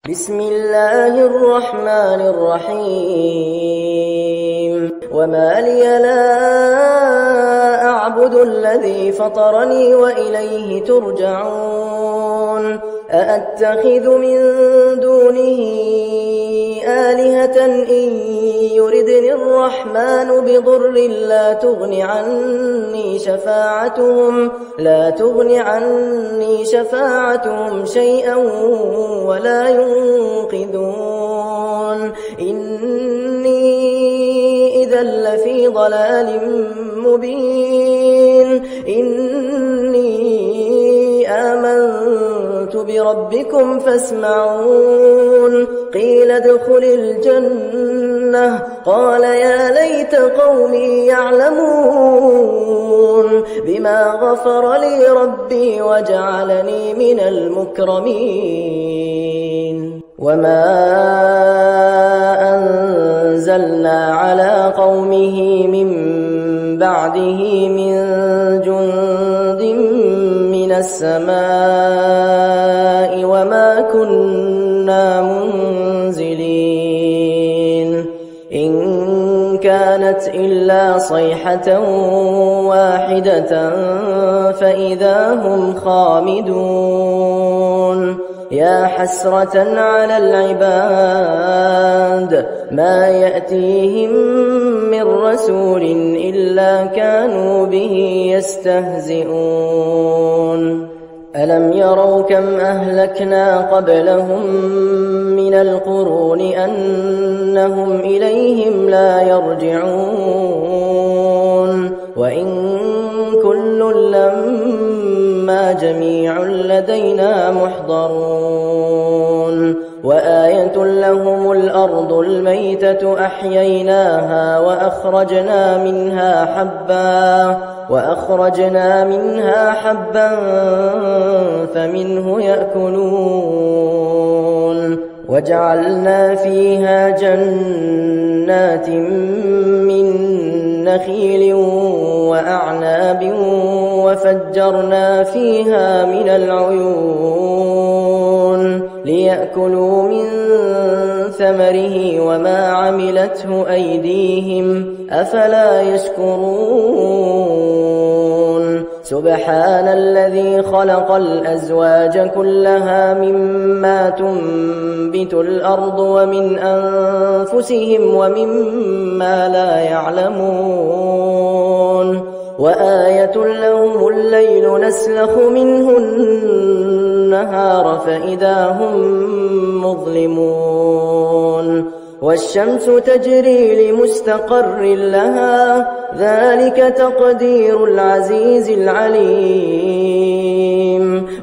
بسم الله الرحمن الرحيم وما لي لا أعبد الذي فطرني وإليه ترجعون أأتخذ من دونه آلهة إن يردني الرحمن بضر لا تغن عني شفاعتهم شيئا ولا ينقذون إني إذا لفي ضلال مبين إني آمنت بربكم فاسمعون قيل ادخل الجنة قال يا ليت قومي يعلمون بما غفر لي ربي وجعلني من المكرمين وما أنزلنا على قومه من بعده من جند من السماء وما كنا منزلين إن كانت إلا صيحة واحدة فإذا هم خامدون يا حسرة على العباد ما يأتيهم من رسول إلا كانوا به يستهزئون ألم يروا كم أهلكنا قبلهم من القرون أنهم إليهم لا يرجعون وإن كل لما جميع لدينا محضرون وآية لهم الأرض الميتة أحييناها وأخرجنا منها حبا فمنه يأكلون وجعلنا فيها جنات من نخيل وأعناب وفجرنا فيها من العيون ليأكلوا من ثمره وما عملته أيديهم أفلا يشكرون سبحان الذي خلق الأزواج كلها مما تنبت الأرض ومن أنفسهم ومما لا يعلمون وآية لهم الليل نسلخ منه النهار فإذا هم مظلمون والشمس تجري لمستقر لها ذلك تقدير العزيز العليم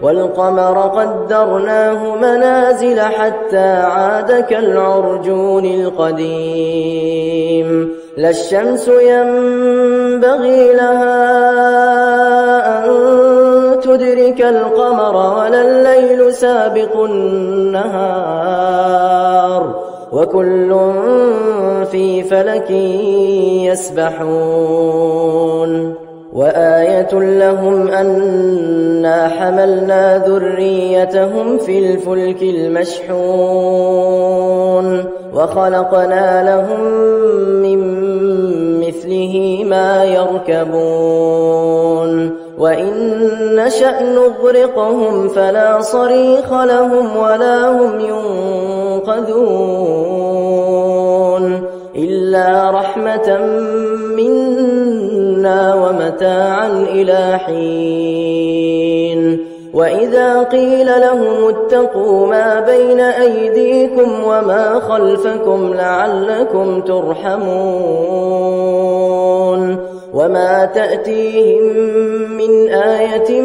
والقمر قدرناه منازل حتى عاد كالعرجون القديم لا الشمس ينبغي لها أن تدرك القمر ولا الليل سابق النهار وكل في فلك يسبحون وآية لهم أنا حملنا ذريتهم في الفلك المشحون وخلقنا لهم من مثله ما يركبون وإن نشأ نغرقهم فلا صريخ لهم ولا هم ينقذون إلا رحمة منا ومتاعا إلى حين وإذا قيل لهم اتقوا ما بين أيديكم وما خلفكم لعلكم ترحمون وما تأتيهم من آية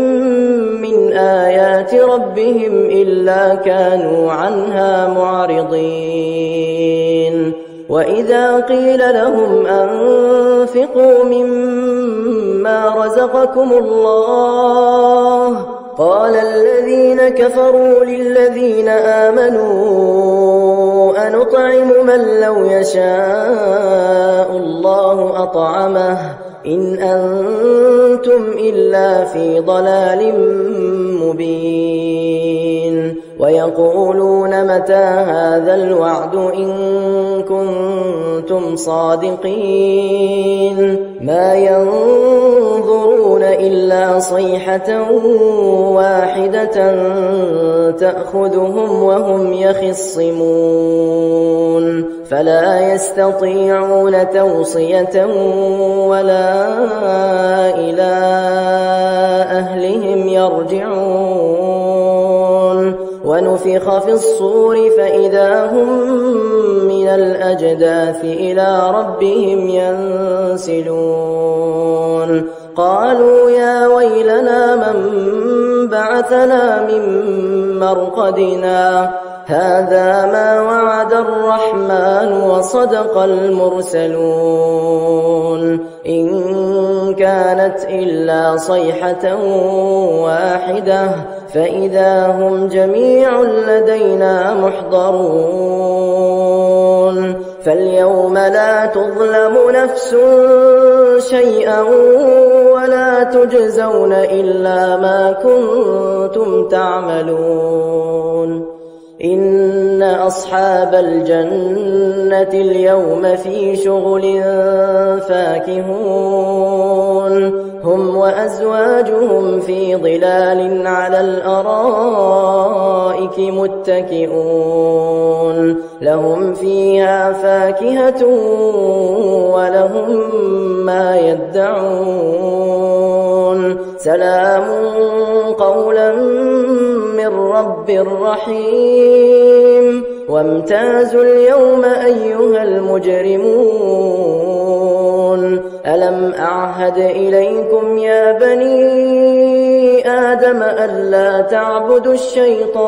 من آيات ربهم إلا كانوا عنها معرضين وإذا قيل لهم أنفقوا مما رزقكم الله قال الذين كفروا للذين آمنوا أنطعم من لو يشاء الله أطعمه إن أنتم إلا في ضلال مبين ويقولون متى هذا الوعد إن كنتم صادقين ما ينظرون إلا صيحة واحدة تأخذهم وهم يخصمون فلا يستطيعون توصية ولا إلى أهلهم يرجعون ونفخ في الصور فإذا هم من الأجداث إلى ربهم ينسلون قالوا يا ويلنا من بعثنا من مرقدنا هذا ما وعد الرحمن وصدق المرسلون إن كانت إلا صيحة واحدة فإذا هم جميع لدينا محضرون فاليوم لا تظلم نفس شيئا ولا تجزون إلا ما كنتم تعملون إن أصحاب الجنة اليوم في شغل فاكهون هم وأزواجهم في ظلال على الأرائك متكئون لهم فيها فاكهة ولهم ما يدعون سلام قولا من رب رحيم وامتازوا اليوم أيها المجرمون ألم أعهد إليكم يا بني آدم ألا تعبدوا الشيطان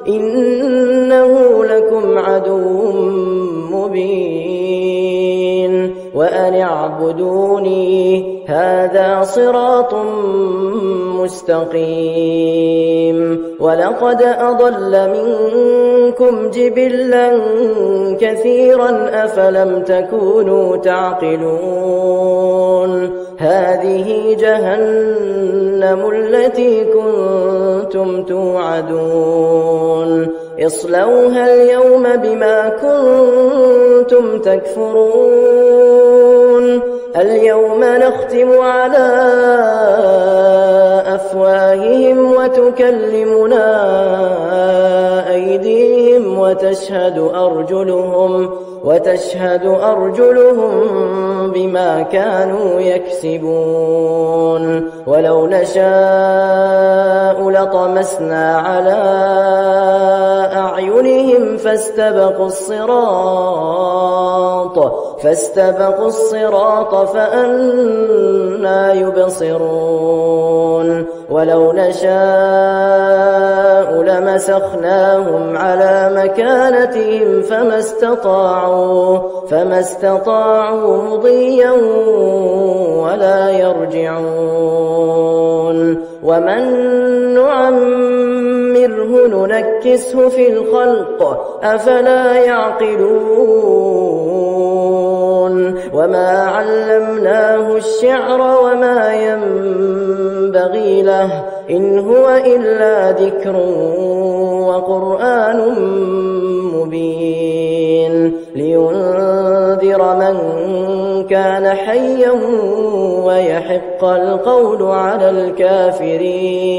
إنه لكم عدو مبين وأن اعبدوني هذا صراط مستقيم ولقد أضل منكم جبلا كثيرا أفلم تكونوا تعقلون هذه جهنم التي كنتم توعدون اصلوها اليوم بما كنتم تكفرون اليوم نختم على أفواههم وتكلمنا أيديهم وتشهد أرجلهم بما كانوا يكسبون ولو نشاء لطمسنا على أعينهم فاستبقوا الصراط فأنى يبصرون ولو نشاء لمسخناهم على مكانتهم فما استطاعوا مضيا ولا يرجعون ومن نعمره ننكسه في الخلق أفلا يعقلون وما علمناه الشعر وما ينبغي له إن هو إلا ذكر وقرآن مبين لينذر من كان حيا ويحق القول على الكافرين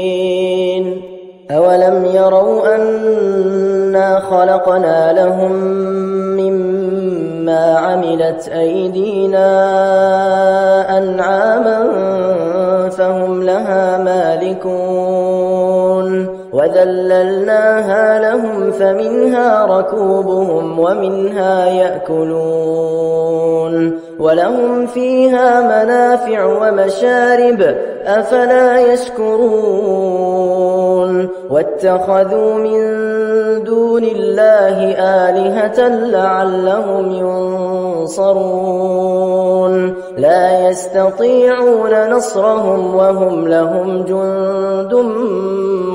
أولم يروا أنا خلقنا لهم مما عملت أيدينا أنعاما فهم لها مالكون وذللناها لهم فمنها ركوبهم ومنها يأكلون ولهم فيها منافع ومشارب أفلا يشكرون واتخذوا من دون الله آلهة لعلهم ينصرون لا يستطيعون نصرهم وهم لهم جند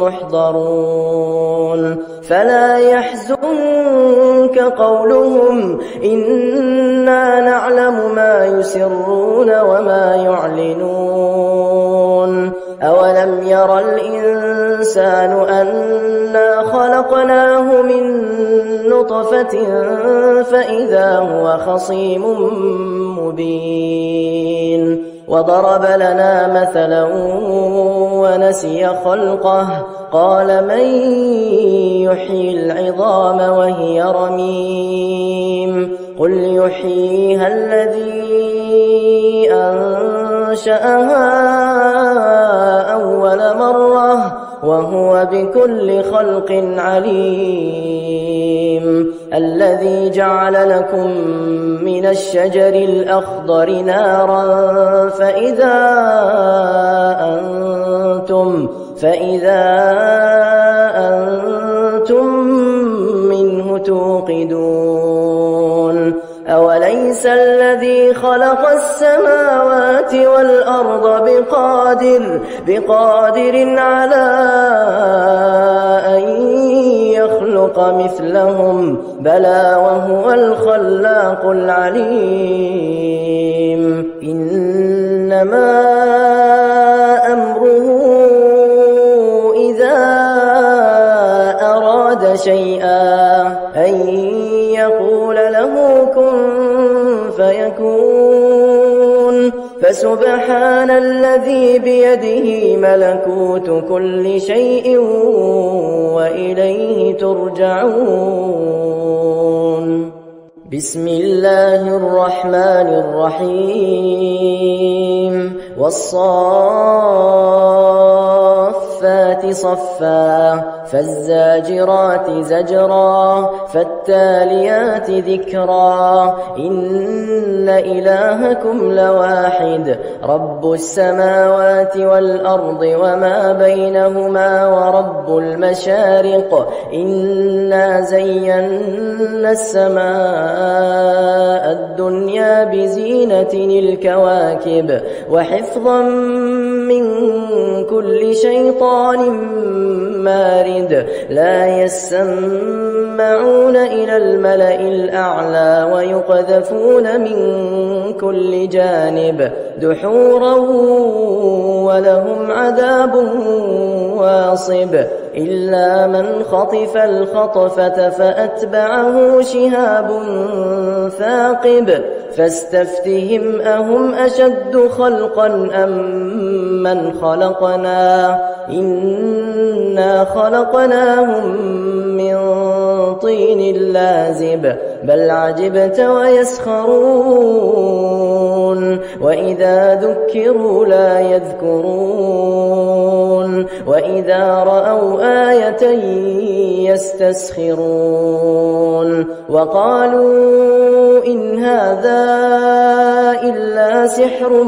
محضرون فلا يحزنك قولهم إنا نعلم ما يسرون وما يعلنون أولم ير الإنسان أنا خلقناه من نطفة فإذا هو خصيم مبين وضرب لنا مثلا ونسي خلقه قال من يحيي العظام وهي رميم قل يحييها الذي أنشأها أول مرة وهو بكل خلق عليم الذي جعل لكم من الشجر الأخضر نارا فإذا أنتم منه توقدون أوليس الذي خلق السماوات والأرض بقادر على أن يخلق مثلهم بلى وهو الخلاق العليم إنما أمره إذا أراد شيئا أن يقول له كن فيكون فسبحان الذي بيده ملكوت كل شيء وإليه ترجعون بسم الله الرحمن الرحيم والصافات صفا فالزاجرات زجرا فالتاليات ذكرا إن إلهكم لواحد رب السماوات والأرض وما بينهما ورب المشارق إنا زينا السماء الدنيا بزينة الكواكب وحفظا من كل شيطان مارد لا يسمعون إلى الملأ الأعلى ويقذفون من كل جانب دحورا ولهم عذاب واصب إلا من خطف الخطفة فأتبعه شهاب ثاقب فاستفتهم أهم أشد خلقا أم من خلقنا إنا خلقناهم من طين لازب بل عجبت ويسخرون وإذا ذكروا لا يذكرون وإذا رأوا آية يستسخرون وقالوا إن هذا إلا سحر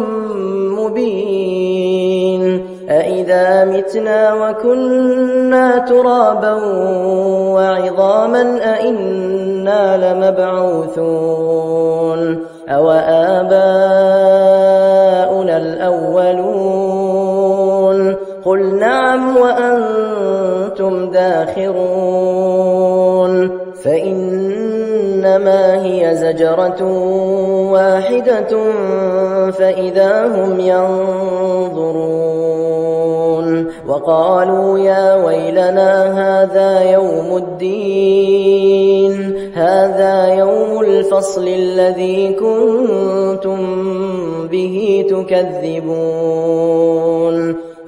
مبين أإذا متنا وكنا ترابا وعظاما أإنا لمبعوثون أوآباؤنا الأولون قل نعم وأنتم داخرون فإنما هي زجرة واحدة فإذا هم ينظرون وقالوا يا ويلنا هذا يوم الدين هذا يوم الفصل الذي كنتم به تكذبون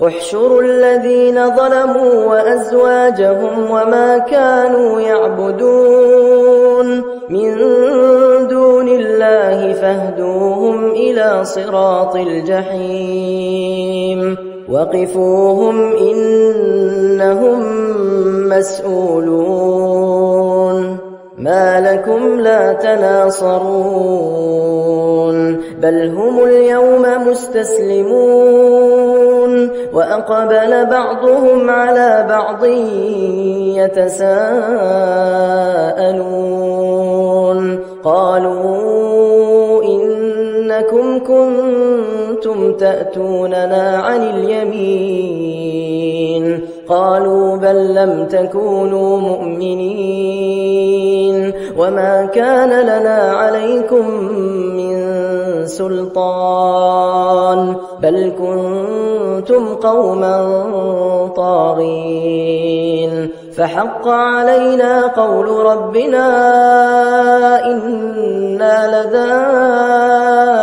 احشروا الذين ظلموا وأزواجهم وما كانوا يعبدون من دون الله فاهدوهم إلى صراط الجحيم وقفوهم إنهم مسؤولون ما لكم لا تناصرون بل هم اليوم مستسلمون وأقبل بعضهم على بعض يتساءلون قالوا إنكم كنتم تأتوننا عن اليمين قالوا بل لم تكونوا مؤمنين وما كان لنا عليكم من سلطان بل كنتم قوما طاغين فحق علينا قول ربنا إنا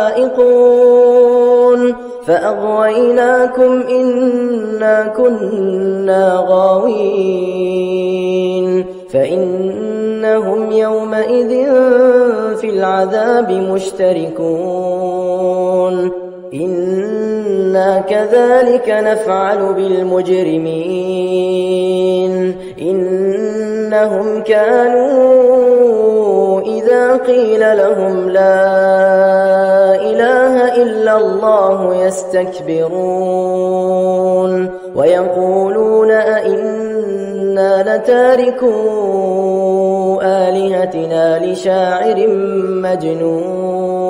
لذائقون فأغويناكم إنا كنا غاوين فإنهم يومئذ في العذاب مشتركون إنا كذلك نفعل بالمجرمين إنهم كانوا إذا قيل لهم لا إله إلا الله يستكبرون ويقولون أئنا لتاركو آلهتنا لشاعر مجنون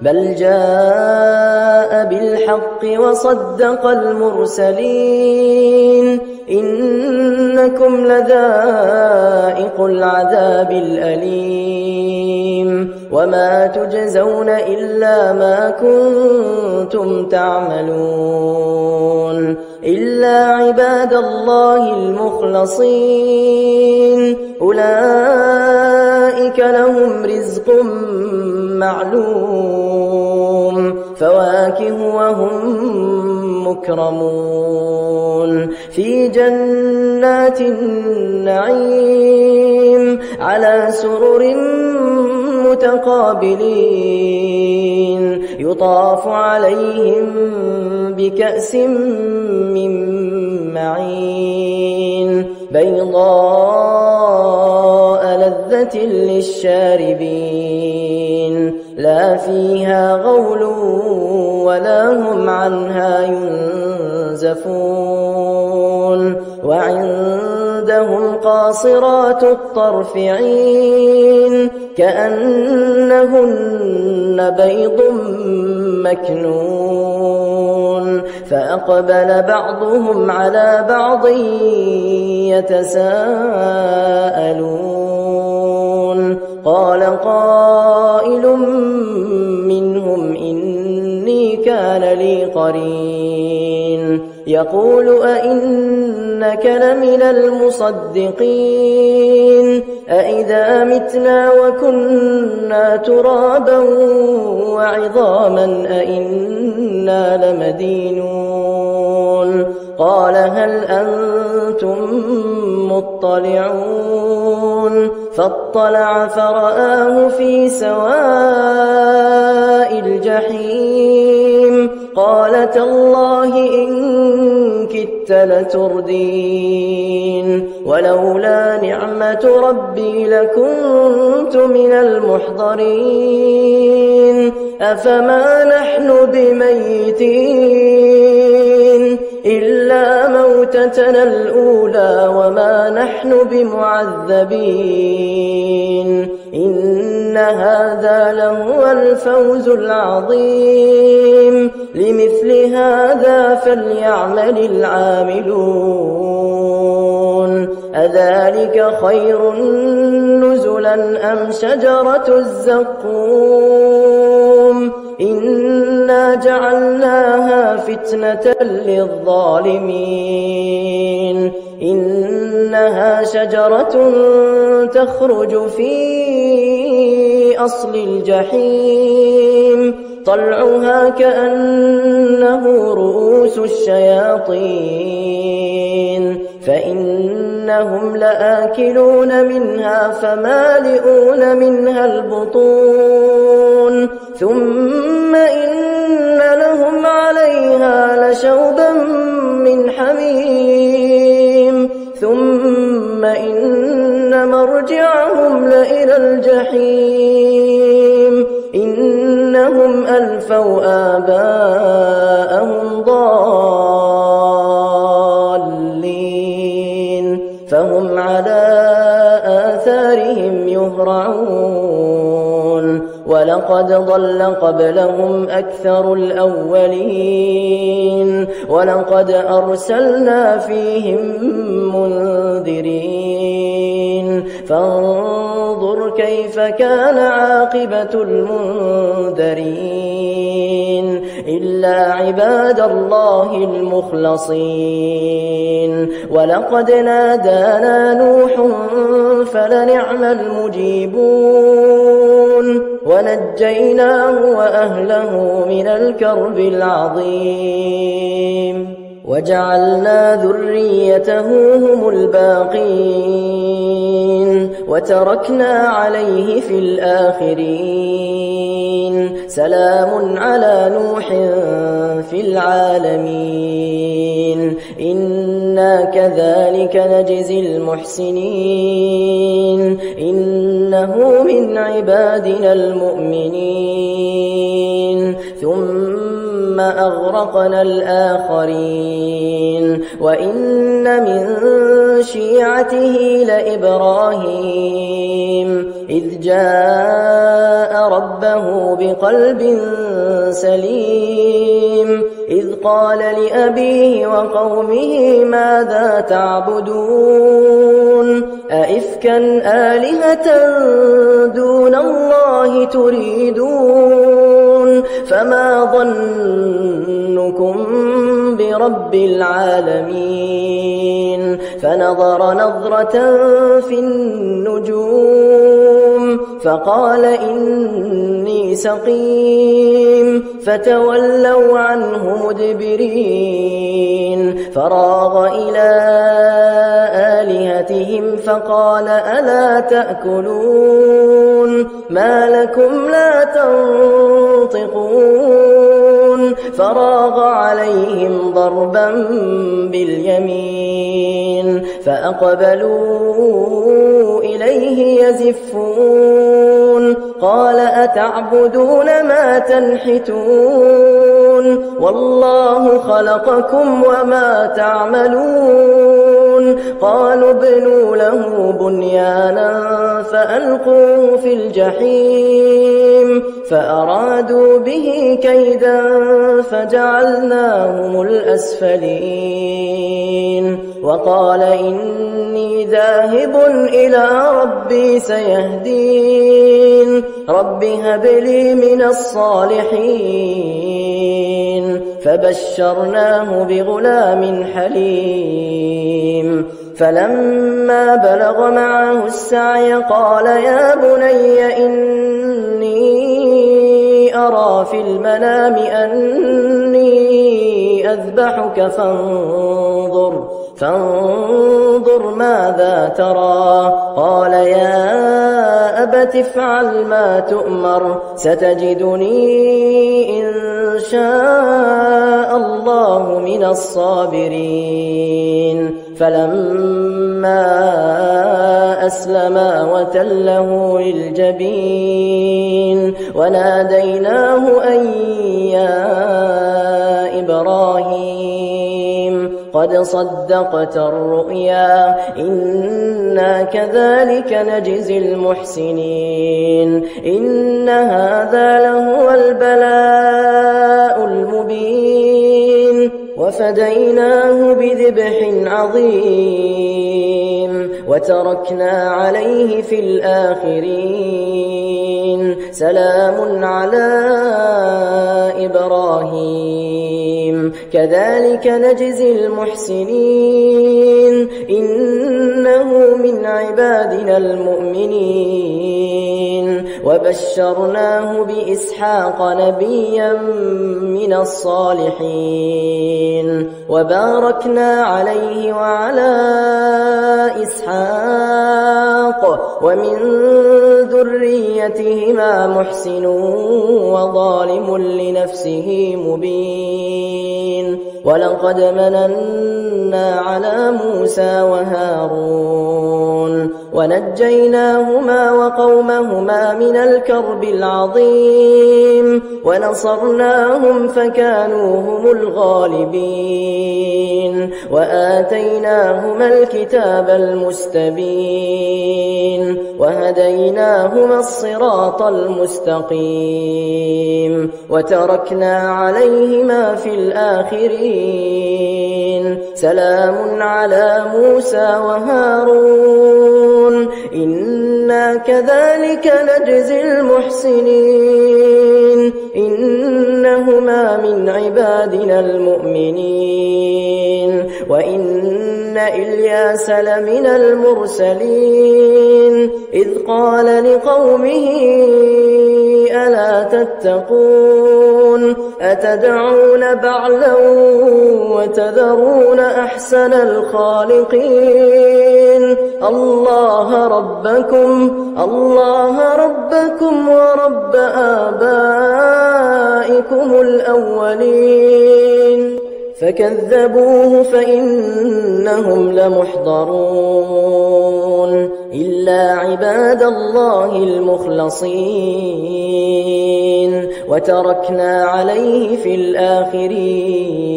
بل جاء بالحق وصدق المرسلين إنكم لذائق العذاب الأليم وما تجزون إلا ما كنتم تعملون إلا عباد الله المخلصين أولئك لهم رزق معلوم فواكه وهم مكرمون في جنات النعيم على سرر متقابلين يطاف عليهم بكأس من معين بيضاء لذة للشاربين لا فيها غول ولا هم عنها ينزفون وعندهم قاصرات الطرف عين كأنهن بيض مكنون فأقبل بعضهم على بعض يتساءلون قال قائل منهم إني كان لي قرين يقول أئنك لمن المصدقين أئذا متنا وكنا ترابا وعظاما أئنا لمدينون قال هل أنتم مطلعون فاطلع فرآه في سواء الجحيم قال تالله إن كدت لتردين ولولا نعمة ربي لكنت من المحضرين أفما نحن بميتين إلا موتتنا الأولى وما نحن بمعذبين إن هذا لهو الفوز العظيم لمثل هذا فليعمل العاملون أذلك خير نزلا أم شجرة الزقوم إنا جعلناها فتنة للظالمين إنها شجرة تخرج في أصل الجحيم طلعها كأنه رؤوس الشياطين فإنهم لآكلون منها فمالئون منها البطون ثم إن لهم عليها لشوبا من حميم ثم إن مرجعهم لإلى الجحيم إنهم ألفوا آباءهم ضالين فهم على آثارهم يهرعون ولقد ضل قبلهم أكثر الأولين ولقد أرسلنا فيهم منذرين فانظر كيف كان عاقبة المنذرين إلا عباد الله المخلصين ولقد نادانا نوح فلنعم المجيبون ونجيناه وأهله من الكرب العظيم وجعلنا ذريته هم الباقين وتركنا عليه في الآخرين سلام على نوح في العالمين إنا كذلك نجزي المحسنين إنه من عبادنا المؤمنين ثم أغرقنا الآخرين وإن من شيعته لإبراهيم إذ جاء ربه بقلب سليم إذ قال لأبيه وقومه ماذا تعبدون أئفكا آلهة دون الله تريدون فما ظنكم برب العالمين فنظر نظرة في النجوم فقال إني سقيم فتولوا عنه مدبرين فراغ إلى آلهتهم فقال ألا تأكلون ما لكم لا تنطقون فراغ عليهم ضربا باليمين فأقبلوا إليه يزفون قال أتعبدون ما تنحتون والله خلقكم وما تعملون قالوا ابنوا له بنيانا فألقوه في الجحيم فأرادوا به كيدا فجعلناهم الأسفلين وقال إني ذاهب إلى ربي سيهدين رب هب لي من الصالحين فبشرناه بغلام حليم فلما بلغ معه السعي قال يا بني إني أرى في المنام أني أذبحك فانظر ماذا ترى قال يا أبت افعل ما تؤمر ستجدني إن شاء الله من الصابرين فلما أسلما وتله للجبين وناديناه أن يا إبراهيم قد صدقت الرؤيا إنا كذلك نجزي المحسنين إن هذا لهو البلاء المبين وفديناه بذبح عظيم وتركنا عليه في الآخرين سلام على إبراهيم كذلك نجزي المحسنين إنه من عبادنا المؤمنين وبشرناه بإسحاق نبيا من الصالحين وباركنا عليه وعلى إسحاق ومن ذريتهما محسن وظالم لنفسه مبين ولقد مننا على موسى وهارون ونجيناهما وقومهما من الكرب العظيم ونصرناهم فكانوا هم الغالبين وآتيناهما الكتاب المستبين وهديناهما الصراط المستقيم وتركنا عليهما في الآخرين سلام على موسى وهارون إنا كذلك نجزي المحسنين إنهما من عبادنا المؤمنين وإن إلياس لمن المرسلين إذ قال لقومه ألا تتقون أتدعون بعلا وتذرون أحسن الخالقين الله ربكم ورب آبائكم الأولين فكذبوه فإنهم لمحضرون إلا عباد الله المخلصين وتركنا عليه في الآخرين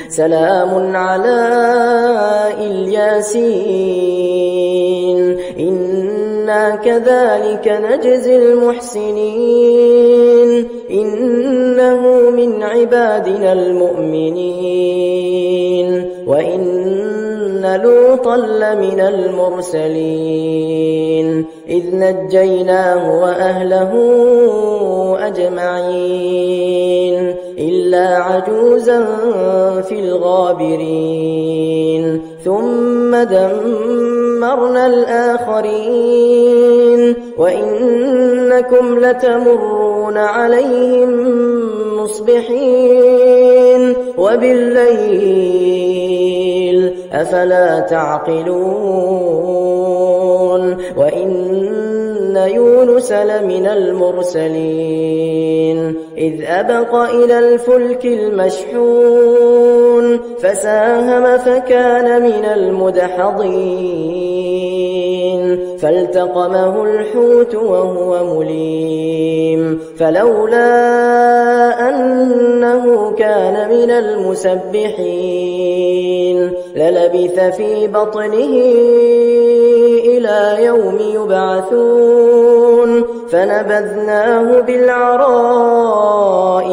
سلام على الياسين إنا كذلك نجزي المحسنين إنه من عبادنا المؤمنين وإن لوطا لمن المرسلين إذ نجيناه وأهله أجمعين إلا عجوزا في الغابرين ثم دمرنا الآخرين وإنكم لتمرون عليهم مصبحين وبالليل أفلا تعقلون وإن يونس لمن المرسلين إذ أبق إلى الفلك المشحون فساهم فكان من المدحضين فالتقمه الحوت وهو مليم فلولا أنه كان من المسبحين للبث في بطنه إلى يوم يبعثون فنبذناه بالعراء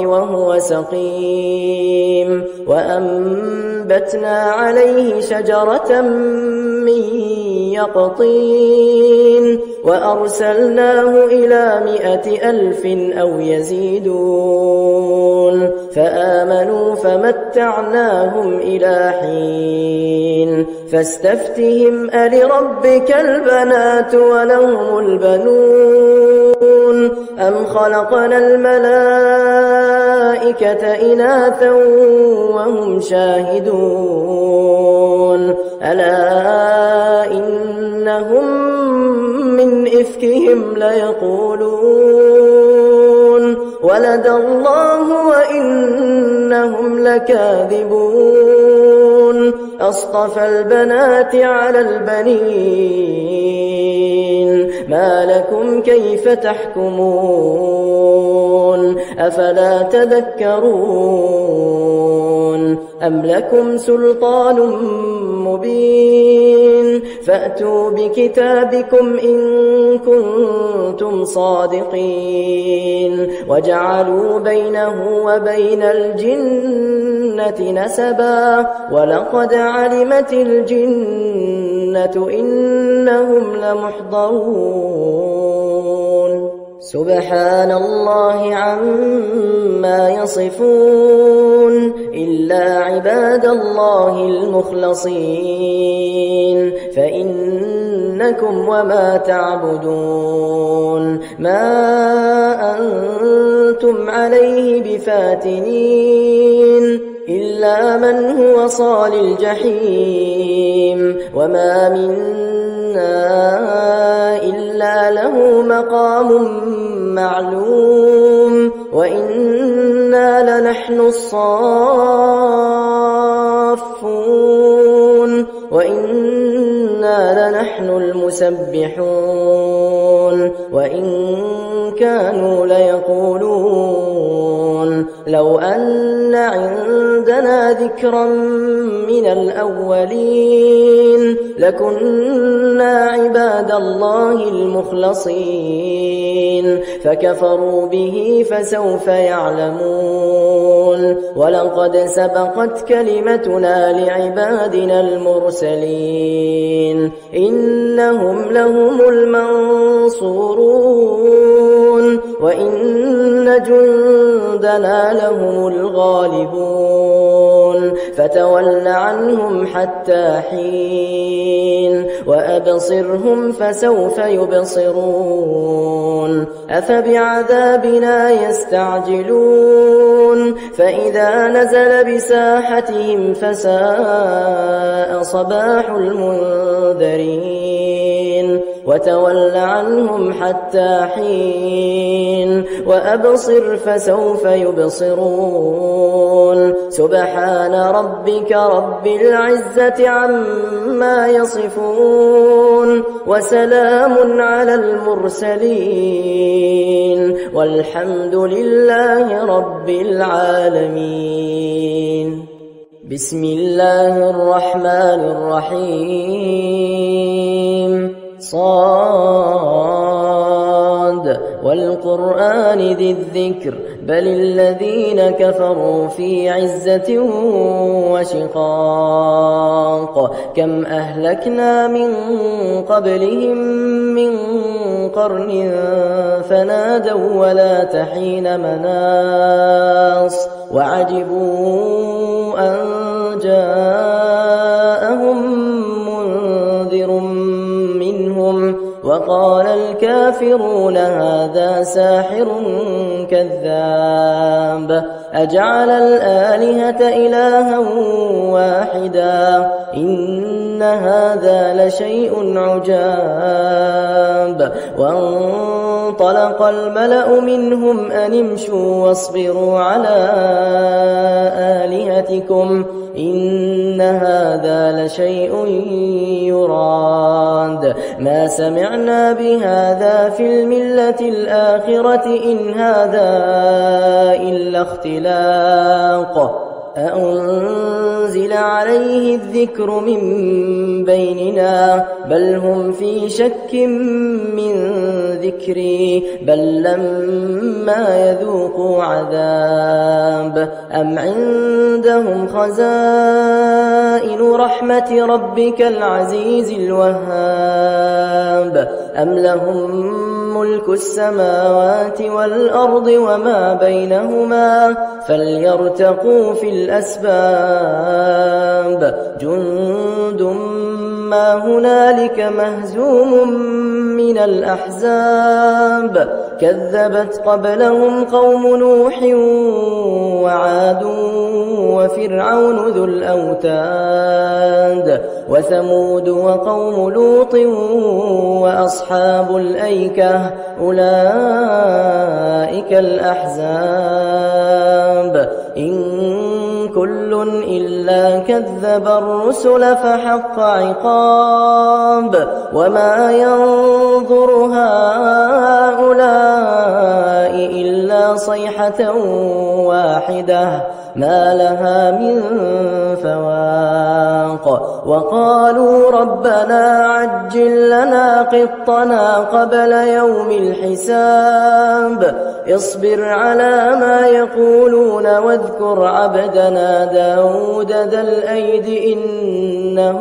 وهو سقيم وأنبتنا عليه شجرة من يقطين وأرسلناه إلى 100,000 أو يزيدون فآمنوا فمتعناهم إلى حين فاستفتهم ألربك البنات ولهم البنون أم خلقنا الملائكة إناثا وهم شاهدون ألا إنهم من إفكهم ليقولون ولد الله وإنهم لكاذبون أصطفى البنات على البنين ما لكم كيف تحكمون أفلا تذكرون أم لكم سلطان مبين فأتوا بكتابكم إن كنتم صادقين وجعلوا بينه وبين الجنة نسبا ولقد علمت الجنة إنهم لمحضرون سبحان الله عما يصفون إلا عباد الله المخلصين فإنكم وما تعبدون ما أنتم عليه بفاتنين إلا من هو صال الجحيم وما منا إلا له مقام معلوم وإنا لنحن الصافون وإنا لنحن المسبحون وإن كانوا ليقولون لو أن عندنا عندنا ذكرا من الأولين لكنا عباد الله المخلصين فكفروا به فسوف يعلمون ولقد سبقت كلمتنا لعبادنا المرسلين إنهم لهم المنصورون وإن جندنا لهم الغالبون فتول عنهم حتى حين وأبصرهم فسوف يبصرون أفبعذابنا يستعجلون فإذا نزل بساحتهم فساء صباح المنذرين وتول عنهم حتى حين وأبصر فسوف يبصرون سبحان ربك رب العزة عما يصفون وسلام على المرسلين والحمد لله رب العالمين. بسم الله الرحمن الرحيم. صاد والقرآن ذي الذكر بل الذين كفروا في عزة وشقاق كم أهلكنا من قبلهم من قرن فنادوا ولا تحين مناص وعجبوا أن جاءهم منذر منهم وقال الكافرون هذا ساحر كذاب أجعل الآلهة إلها واحدا إن هذا لشيء عجاب وانطلق الملأ منهم أن امشوا واصبروا على آلهتكم إن هذا لشيء يراد ما سمعنا بهذا في الملة الآخرة إن هذا إلا اختلاق أأنزل عليه الذكر من بيننا بل هم في شك من ذكري بل لما يذوقوا عذاب أم عندهم خزائن رحمة ربك العزيز الوهاب أم لهم ملك السماوات والأرض وما بينهما فليرتقوا في الأسباب جند ما هنالك مهزوم من الأحزاب كذبت قبلهم قوم نوح وعاد وفرعون ذو الأوتاد وثمود وقوم لوط وأصحاب الأيكة أولئك الأحزاب إن كل إلا كذب الرسل فحق عقاب وما ينظر هؤلاء إلا صيحة واحدة ما لها من فواق وقالوا ربنا عجل لنا قطنا قبل يوم الحساب اصبر على ما يقولون واذكر عبدنا داود ذا الأيد إنه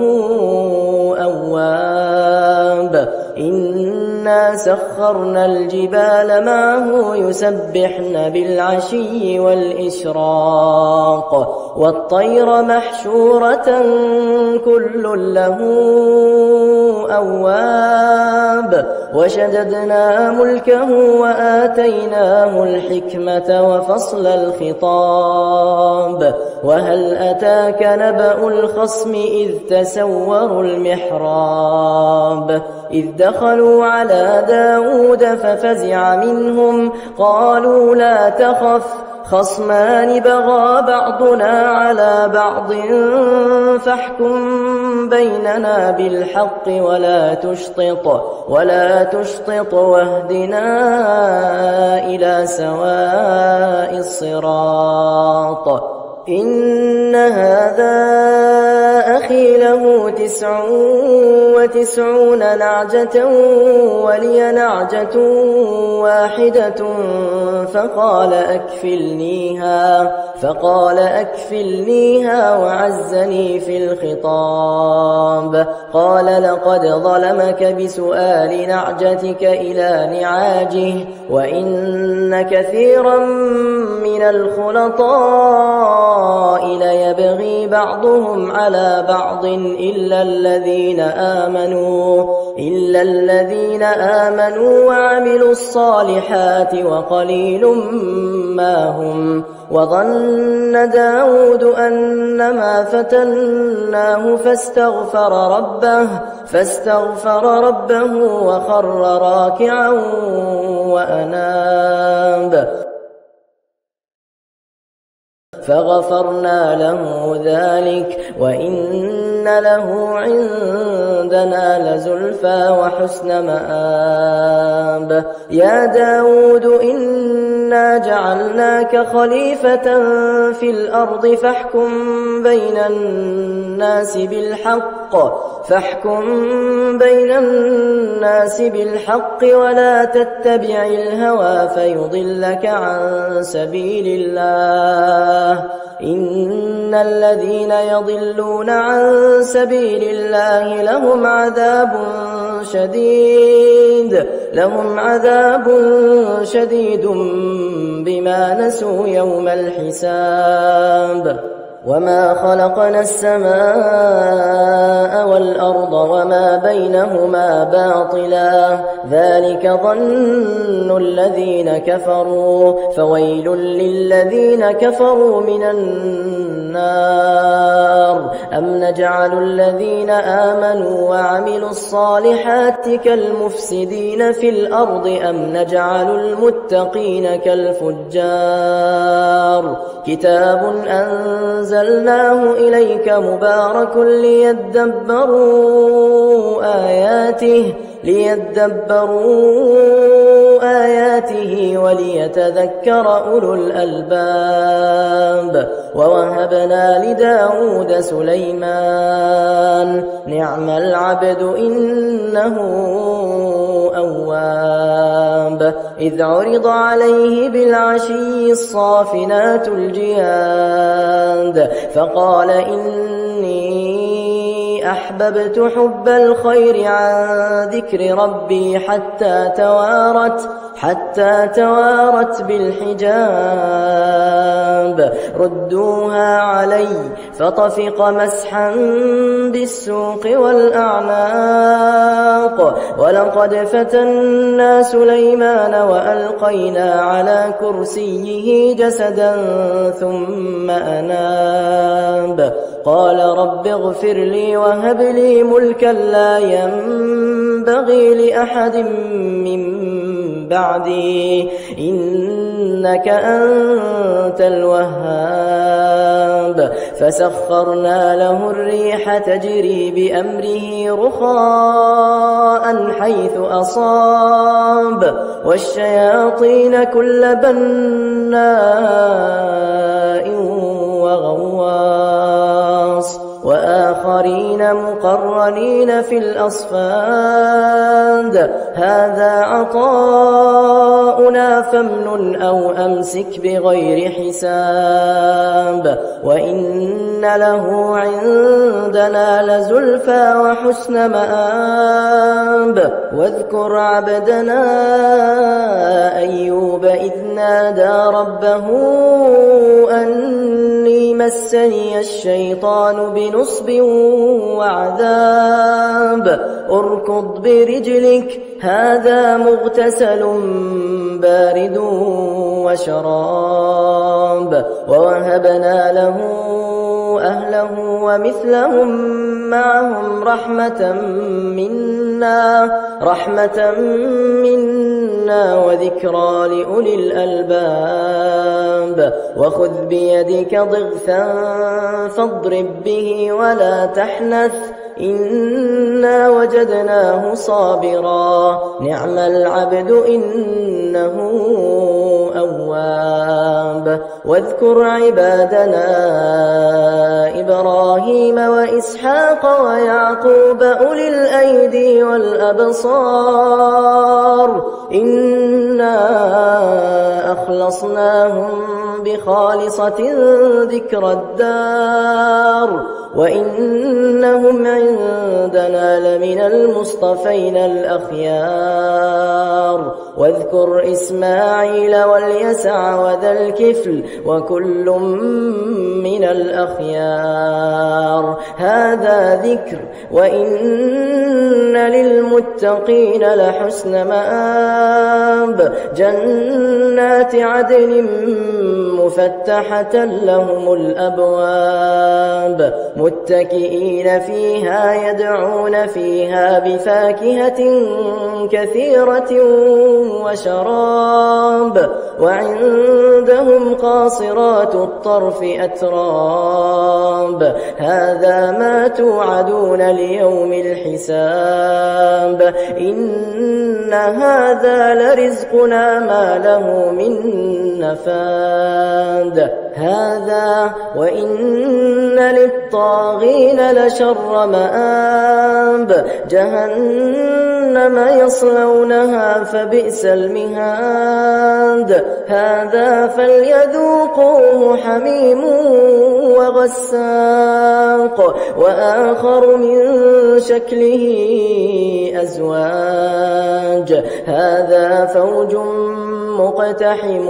أواب إنا سخرنا الجبال معه يسبحن بالعشي والإشراق والطير محشورة كل له أواب وشددنا ملكه وآتيناه الحكمة وفصل الخطاب وهل أتاك نبأ الخصم إذ تسوروا المحراب إذ دخلوا على داود ففزع منهم قالوا لا تخف خصمان بغى بعضنا على بعض فاحكم بيننا بالحق ولا تشطط واهدنا إلى سواء الصراط إن هذا أخي له 99 نعجة ولي نعجة واحدة فقال أكفلنيها وعزني في الخطاب. قال لقد ظلمك بسؤال نعجتك إلى نعاجه وإن كثيرا من الخلطاء ليبغي بعضهم على بعض إلا الذين آمنوا وعملوا الصالحات وقليل ما هم. وظن داود أنما فتناه فاستغفر ربه وخر راكعا وأناب فغفرنا له ذلك وإن له عندنا لزلفى وحسن مآب. يا داود إنا جعلناك خليفة في الأرض فاحكم بين الناس بالحق ولا تتبع الهوى فيضلك عن سبيل الله. إن الذين يضلون عن سبيل الله لهم عذاب شديد بما نسوا يوم الحساب. وما خلقنا السماء والأرض وما بينهما باطلا ذلك ظن الذين كفروا فويل للذين كفروا من النار. أم نجعل الذين آمنوا وعملوا الصالحات كالمفسدين في الأرض أم نجعل المتقين كالفجار. كتاب أنزلناه إليك مبارك ليدبروا آياته وليتذكر أولو الألباب. ووهبنا لداود سليمان نعم العبد إنه أواب. إذ عرض عليه بالعشي الصافنات الجياد فقال إني أحببت حب الخير عن ذكر ربي حتى توارت بالحجاب. ردوها علي فطفق مسحا بالسوق والأعناق. ولقد فتنا سليمان وألقينا على كرسيه جسدا ثم أناب. قال رب اغفر لي وهب لي ملكا لا ينبغي لأحد من بعدي إنك أنت الوهاب. فسخرنا له الريح تجري بأمره رخاء حيث أصاب والشياطين كل بناء وغواص وآخرين مقرنين في الأصفاد. هذا عطاؤنا فامنن أو أمسك بغير حساب. وإن له عندنا لزلفى وحسن مآب. واذكر عبدنا أيوب إذ نادى ربه أني مسني الشيطان بنصب وعذاب. اركض برجلك هذا مغتسل بارد وشراب. ووهبنا له أهله ومثلهم معهم رحمة منا وذكرى لأولي الألباب وخذ بيدك ضغثا فاضرب به ولا تحنث إنا وجدناه صابرا نعم العبد إنه أواب واذكر عبادنا إبراهيم وإسحاق ويعقوب أولي الأيدي والأبصار إنا أخلصناهم بخالصة ذكر الدار وإنهم عندنا لمن المصطفين الأخيار واذكر إسماعيل واليسع وذا الكفل وكل من الأخيار هذا ذكر وإن للمتقين لحسن مآب جنات عدن مفتحة لهم الأبواب متكئين فيها يدعون فيها بفاكهة كثيرة وشراب وعندهم قاصرات الطرف أتراب هذا ما توعدون ليوم الحساب إن هذا لرزقنا ما له من نفاد هذا وإن للطاغين لشر مآب جهنم يصلونها فبئس المهاد هذا فليذوقوه حميم وغساق وآخر من شكله أزواج هذا فوج مقتحم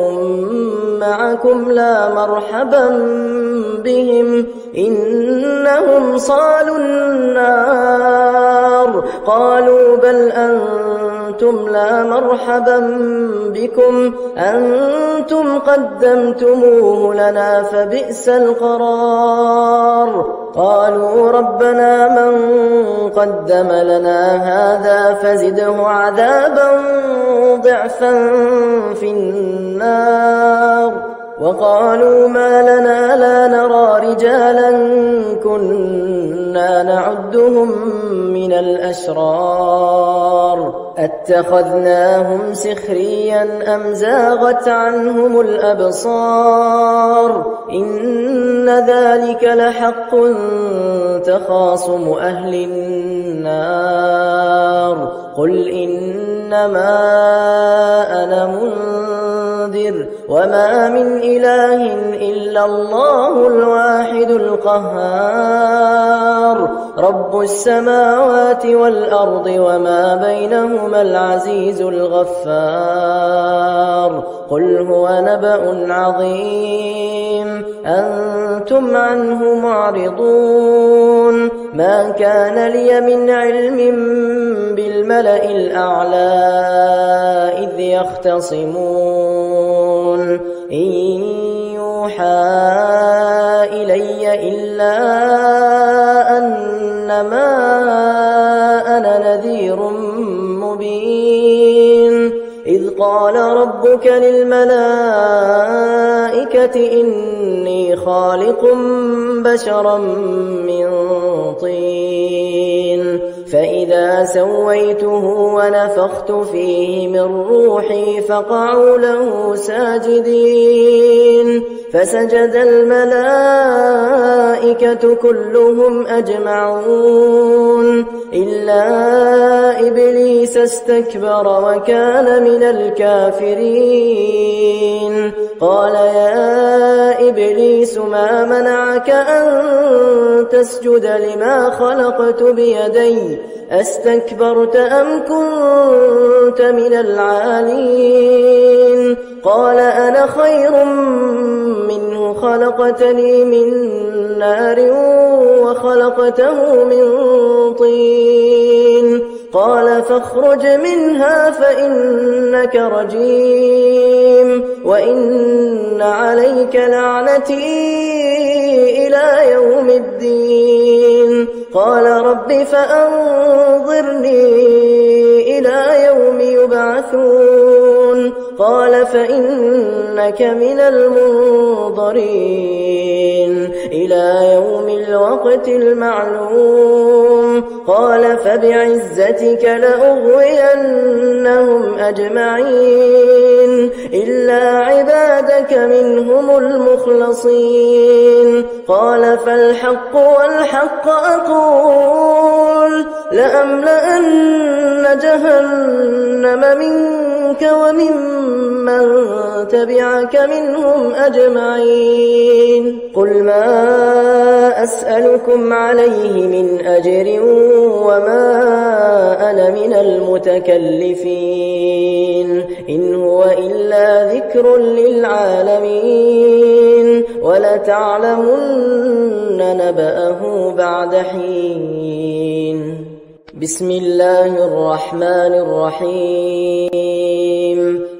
معكم لا مرحبا بهم إنهم صالوا النار قالوا بل أنتم لا مرحبا بكم أنتم قدمتموه لنا فبئس القرار قالوا ربنا من قدم لنا هذا فزده عذابا ضعفا في النار وقالوا ما لنا لا نرى رجالا كنا نعدهم من الأشرار أتخذناهم سخريا أم زاغت عنهم الأبصار إن ذلك لحق تخاصم أهل النار قل إنما أنا منذر وما من إله إلا الله الواحد القهار رب السماوات والأرض وما بينهما العزيز الغفار قل هو نبأ عظيم أنتم عنه معرضون ما كان لي من علم بالملأ الأعلى إذ يختصمون إن يوحى إلي إلا أنما أنا نذير مبين إذ قال ربك للملائكة إني خالق بشرا من طين فإذا سويته ونفخت فيه من روحي فقعوا له ساجدين فسجد الملائكة كلهم أجمعون إلا إبليس استكبر وكان من الكافرين قال يا إبليس ما منعك أن تسجد لما خلقت بيدي أستكبرت أم كنت من العالين قال أنا خير منه خلقتني من نار وخلقته من طين قال فاخرج منها فإنك رجيم وإن عليك لعنتي إلى يوم الدين قال رب فأنظرني إلى يوم يبعثون قال فإنك من المنظرين إلى يوم الوقت المعلوم قال فبعزتك لأغوينهم أجمعين إلا عبادك منهم المخلصين قال فالحق والحق أقول لأملأن جهنم منك وممن تبعك منهم أجمعين قل ما أسألكم عليه من أجر وما أنا من المتكلفين إن هو إلا ذكر للعالمين ولتعلمن نبأه بعد حين بسم الله الرحمن الرحيم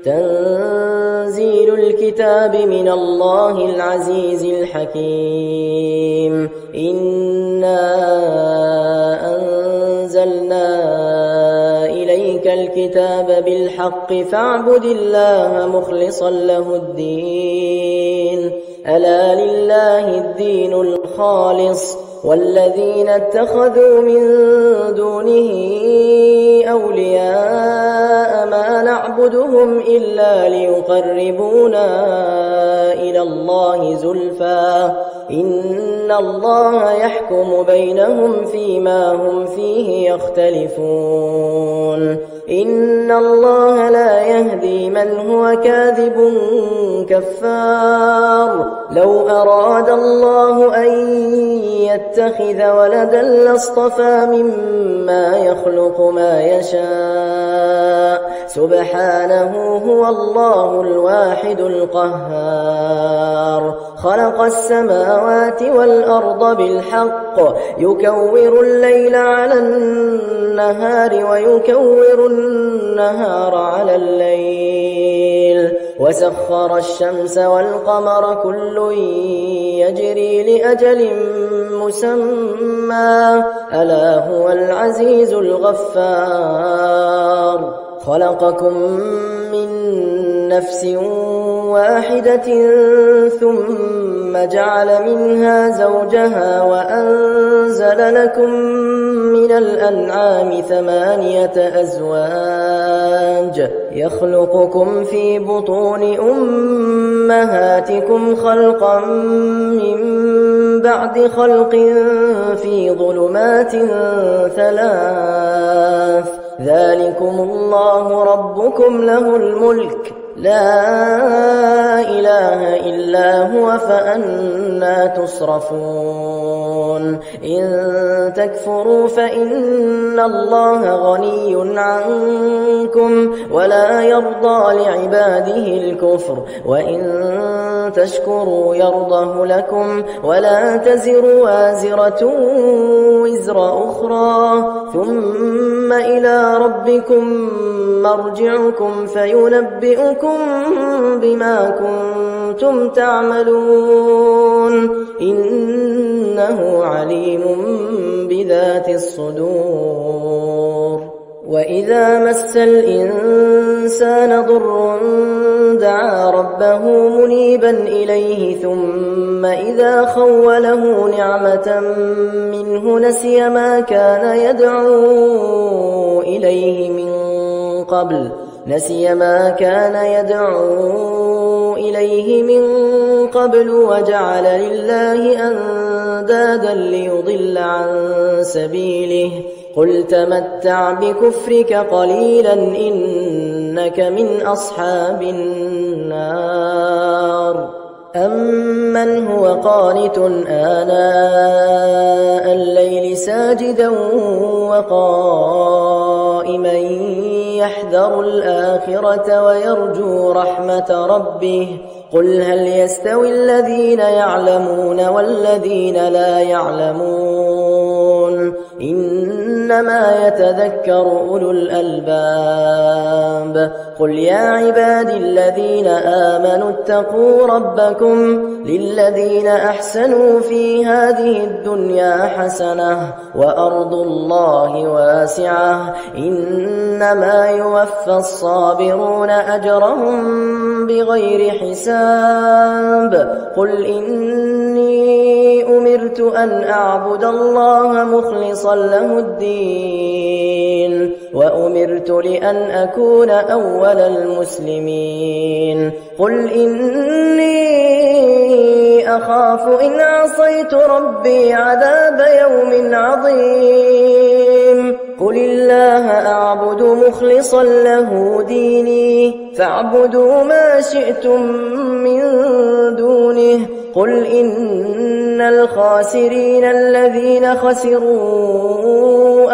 تنزيل الكتاب من الله العزيز الحكيم إنا أنزلنا إليك الكتاب بالحق فاعبد الله مخلصا له الدين ألا لله الدين الخالص والذين اتخذوا من دونه أولياء ما نعبدهم إلا ليقربونا إلى الله زلفى إن الله يحكم بينهم فيما هم فيه يختلفون إن الله لا يهدي من هو كاذب كفار لو أراد الله أن يتخذ ولدا لاصطفى مما يخلق ما يشاء سبحانه هو الله الواحد القهار خلق السماوات والأرض بالحق يكور الليل على النهار ويكور النهار على الليل وسخر الشمس والقمر كل يجري لأجل مسمى ألا هو العزيز الغفار خلقكم من نفس واحدة ثم جعل منها زوجها وأنزل لكم من الأنعام 8 أزواج يخلقكم في بطون أمهاتكم خلقا من بعد خلق في ظلمات 3 ذلكم الله ربكم له الملك لا إله إلا هو فأنى تصرفون إن تكفروا فإن الله غني عنكم ولا يرضى لعباده الكفر وإن تشكروا يرضه لكم ولا تزر وازرة وزر أخرى ثم إلى ربكم مرجعكم فينبئكم بما كنتم تعملون إنه عليم بذات الصدور وإذا مس الإنسان ضر دعا ربه منيبا إليه ثم إذا خوله نعمة منه نسي ما كان يدعو إليه من قبل وجعل لله أندادا ليضل عن سبيله قل تمتع بكفرك قليلا إنك من أصحاب النار أمن هو قانت آناء الليل ساجدا وقائما يحذر الآخرة ويرجو رحمة ربه قل هل يستوي الذين يعلمون والذين لا يعلمون إنما يتذكر أولو الألباب قل يا عبادي الذين آمنوا اتقوا ربكم للذين أحسنوا في هذه الدنيا حسنة وأرض الله واسعة إنما يوفى الصابرون أجرهم بغير حساب قل إني أمرت أن أعبد الله مخلصا له الدين وأمرت لأن أكون أول المسلمين قل إني أخاف إن عصيت ربي عذاب يوم عظيم قل الله أعبد مخلصا له ديني فاعبدوا ما شئتم من دونه قل إن الخاسرين الذين خسروا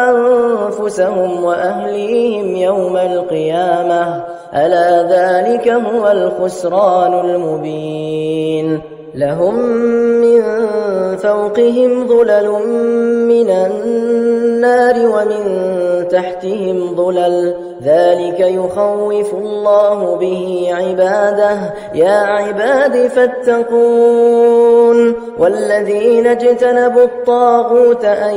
أنفسهم وأهليهم يوم القيامة ألا ذلك هو الخسران المبين لهم من فوقهم ظلل من النار ومن تحتهم ظلل ذلك يخوف الله به عباده يا عباد فاتقون والذين اجتنبوا الطاغوت أن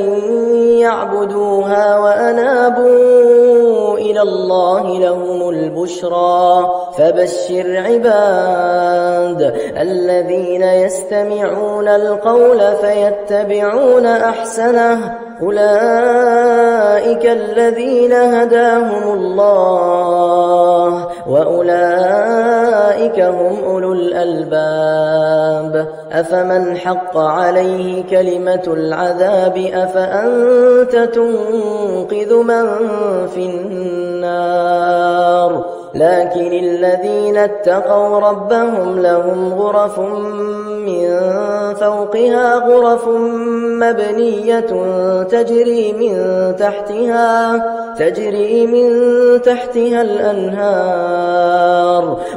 يعبدوها وأنابوا إلى الله لهم البشرى فبشر عباد الذين يستمعون القول فيتبعون أحسنه أولئك الذين هداهم الله وأولئك هم أولو الألباب أفمن حق عليه كلمة العذاب أفأنت تنقذ من في النار لكن الذين اتقوا ربهم لهم غرف من فوقها غرف مبنية تجري من تحتها الأنهار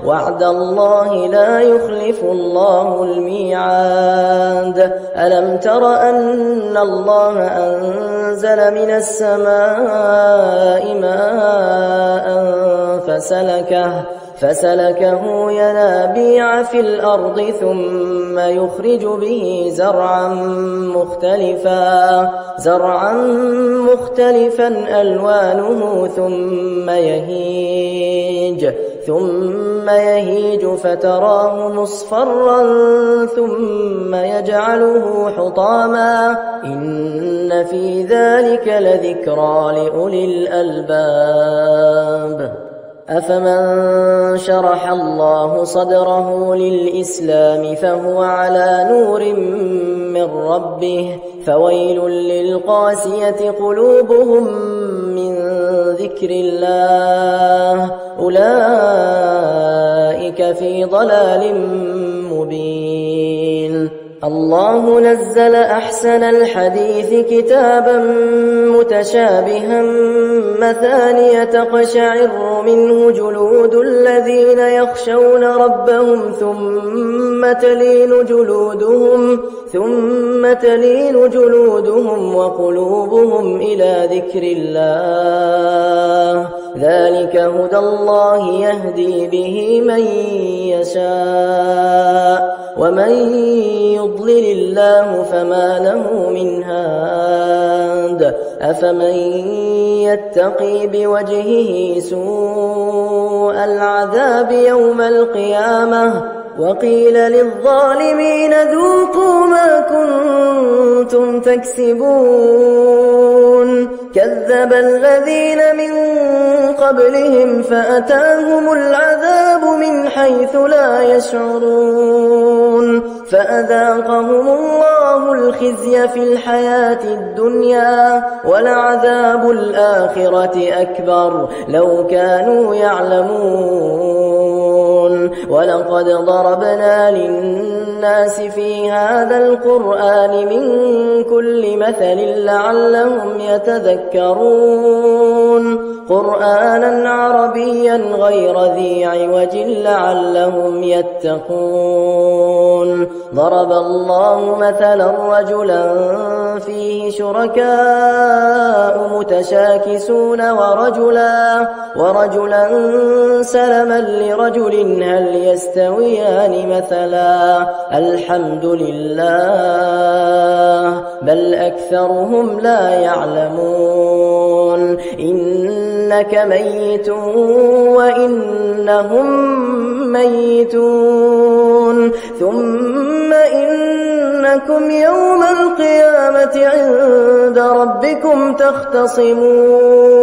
وعد الله لا يخلف الله الميعاد ألم تر أن الله أنزل من السماء ماء فسلكه ينابيع في الأرض ثم يخرج به زرعا مختلفا ألوانه ثم يهيج فتراه مصفرا ثم يجعله حطاما إن في ذلك لذكرى لأولي الألباب أفمن شرح الله صدره للإسلام فهو على نور من ربه فويل للقاسية قلوبهم من ذكر الله أولئك في ضلال مبين الله نزل أحسن الحديث كتابا متشابها مثانية تقشعر منه جلود الذين يخشون ربهم ثم تلين جلودهم وقلوبهم إلى ذكر الله ذلك هدى الله يهدي به من يشاء ومن يضلل الله فما له من هاد أفمن يتقي بوجهه سوء العذاب يوم القيامة وقيل للظالمين ذوقوا ما كنتم تكسبون كذب الذين من قبلهم فأتاهم العذاب من حيث لا يشعرون فأذاقهم الله الخزي في الحياة الدنيا ولعذاب الآخرة أكبر لو كانوا يعلمون ولقد ضربنا للناس في هذا القرآن من كل مثل لعلهم يتذكرون قرآنا عربيا غير ذي عوج لعلهم يتقون ضرب الله مثلا رجلا فيه شركاء متشاكسون ورجلا سلما لرجل هل يستويان مثلا الحمد لله بل أكثرهم لا يعلمون إنك ميت وإنهم ميتون ثم إنكم يوم القيامة عند ربكم تختصمون